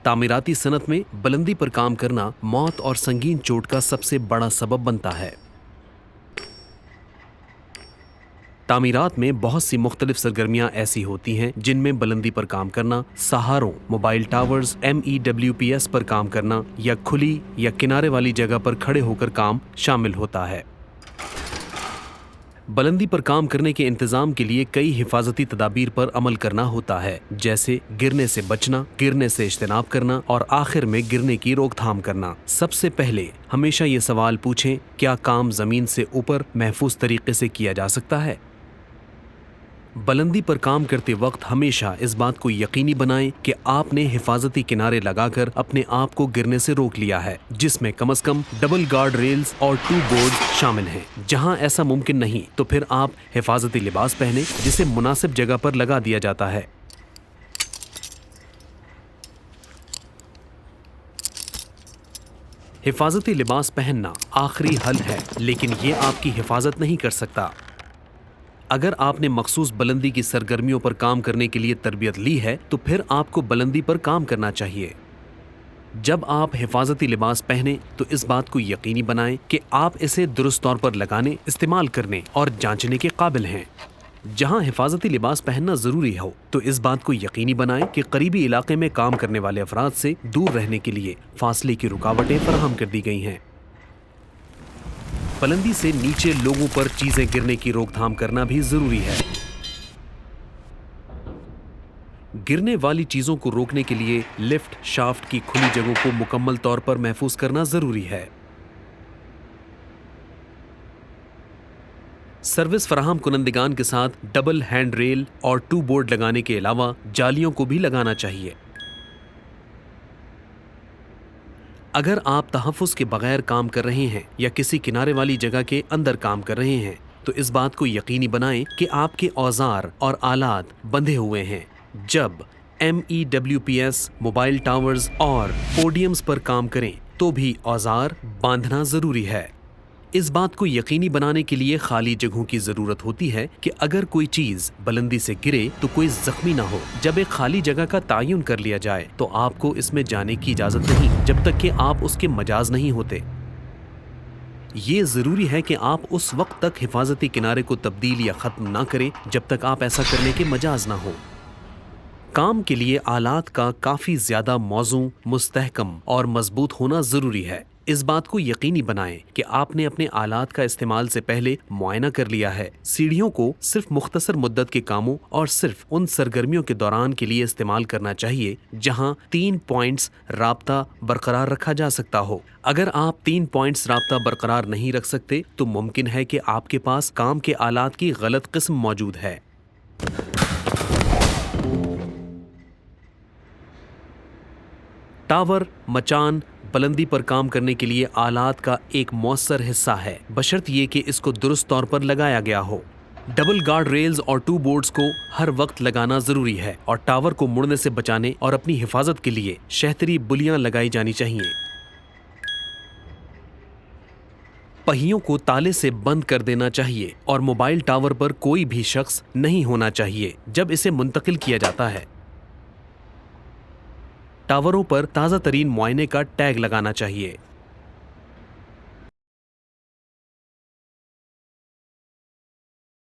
तामीराती सनत में बुलंदी पर काम करना मौत और संगीन चोट का सबसे बड़ा सबब बनता है। तामीरात में बहुत सी मुख्तलिफ सरगर्मियां ऐसी होती हैं जिनमें बुलंदी पर काम करना, सहारों, मोबाइल टावर्स, MEWPS पर काम करना या खुली या किनारे वाली जगह पर खड़े होकर काम शामिल होता है। बुलंदी पर काम करने के इंतजाम के लिए कई हिफाजती तदाबीर पर अमल करना होता है, जैसे गिरने से बचना, गिरने से इज्तनाब करना और आखिर में गिरने की रोकथाम करना। सबसे पहले हमेशा ये सवाल पूछें, क्या काम जमीन से ऊपर महफूज तरीके से किया जा सकता है? बुलंदी पर काम करते वक्त हमेशा इस बात को यकीनी बनाएं कि आपने हिफाजती किनारे लगाकर अपने आप को गिरने से रोक लिया है, जिसमें कम से कम डबल गार्ड रेल्स और 2 बोर्ड शामिल हैं। जहां ऐसा मुमकिन नहीं तो फिर आप हिफाजती लिबास पहने, जिसे मुनासिब जगह पर लगा दिया जाता है। हिफाजती लिबास पहनना आखिरी हल है, लेकिन ये आपकी हिफाजत नहीं कर सकता। अगर आपने मखसूस बुलंदी की सरगर्मियों पर काम करने के लिए तरबियत ली है तो फिर आपको बुलंदी पर काम करना चाहिए। जब आप हिफाजती लिबास पहने तो इस बात को यकीनी बनाएं कि आप इसे दुरुस्त तौर पर लगाने, इस्तेमाल करने और जांचने के काबिल हैं। जहां हिफाजती लिबास पहनना जरूरी हो तो इस बात को यकीनी बनाएं कि करीबी इलाके में काम करने वाले अफराद से दूर रहने के लिए फासले की रुकावटें फराहम कर दी गई हैं। बुलंदी से नीचे लोगों पर चीजें गिरने की रोकथाम करना भी जरूरी है। गिरने वाली चीजों को रोकने के लिए लिफ्ट, शाफ्ट की खुली जगहों को मुकम्मल तौर पर महफूज करना जरूरी है। सर्विस फराहम कुनंदगान के साथ डबल हैंड रेल और 2 बोर्ड लगाने के अलावा जालियों को भी लगाना चाहिए। अगर आप तहफ़्फ़ुज़ के बगैर काम कर रहे हैं या किसी किनारे वाली जगह के अंदर काम कर रहे हैं तो इस बात को यकीनी बनाएं कि आपके औजार और आलात बंधे हुए हैं। जब MEWPS, मोबाइल टावर्स और पोडियम्स पर काम करें तो भी औजार बांधना ज़रूरी है। इस बात को यकीनी बनाने के लिए खाली जगहों की ज़रूरत होती है कि अगर कोई चीज़ बुलंदी से गिरे तो कोई ज़ख्मी ना हो। जब एक खाली जगह का तायुन कर लिया जाए तो आपको इसमें जाने की इजाज़त नहीं जब तक कि आप उसके मजाज नहीं होते। ये ज़रूरी है कि आप उस वक्त तक हिफाजती किनारे को तब्दील या ख़त्म ना करें जब तक आप ऐसा करने के मजाज ना हो। काम के लिए आलात का काफ़ी ज़्यादा मौज़ूं, मुस्तहकम और मजबूत होना ज़रूरी है। इस बात को यकीनी बनाएं कि आपने अपने आलात का इस्तेमाल से पहले मुआयना कर लिया है। सीढ़ियों को सिर्फ मुख्तसर मुद्दत के कामों और सिर्फ उन सरगर्मियों के दौरान के लिए इस्तेमाल करना चाहिए जहां 3 पॉइंट्स राब्ता बरकरार रखा जा सकता हो। अगर आप 3 पॉइंट्स राब्ता बरकरार नहीं रख सकते तो मुमकिन है कि आपके पास काम के आलात की गलत किस्म मौजूद है। टावर, मचान बुलंदी पर काम करने के लिए आलात का एक मौसर हिस्सा है, बशर्त ये कि इसको दुरुस्त तौर पर लगाया गया हो। डबल गार्ड रेल्स और 2 बोर्ड्स को हर वक्त लगाना जरूरी है और टावर को मुड़ने से बचाने और अपनी हिफाजत के लिए शहतरी बुलियां लगाई जानी चाहिए। पहियों को ताले से बंद कर देना चाहिए और मोबाइल टावर पर कोई भी शख्स नहीं होना चाहिए जब इसे मुंतकिल किया जाता है। टावरों पर ताज़ा तरीन मुआयने का टैग लगाना चाहिए।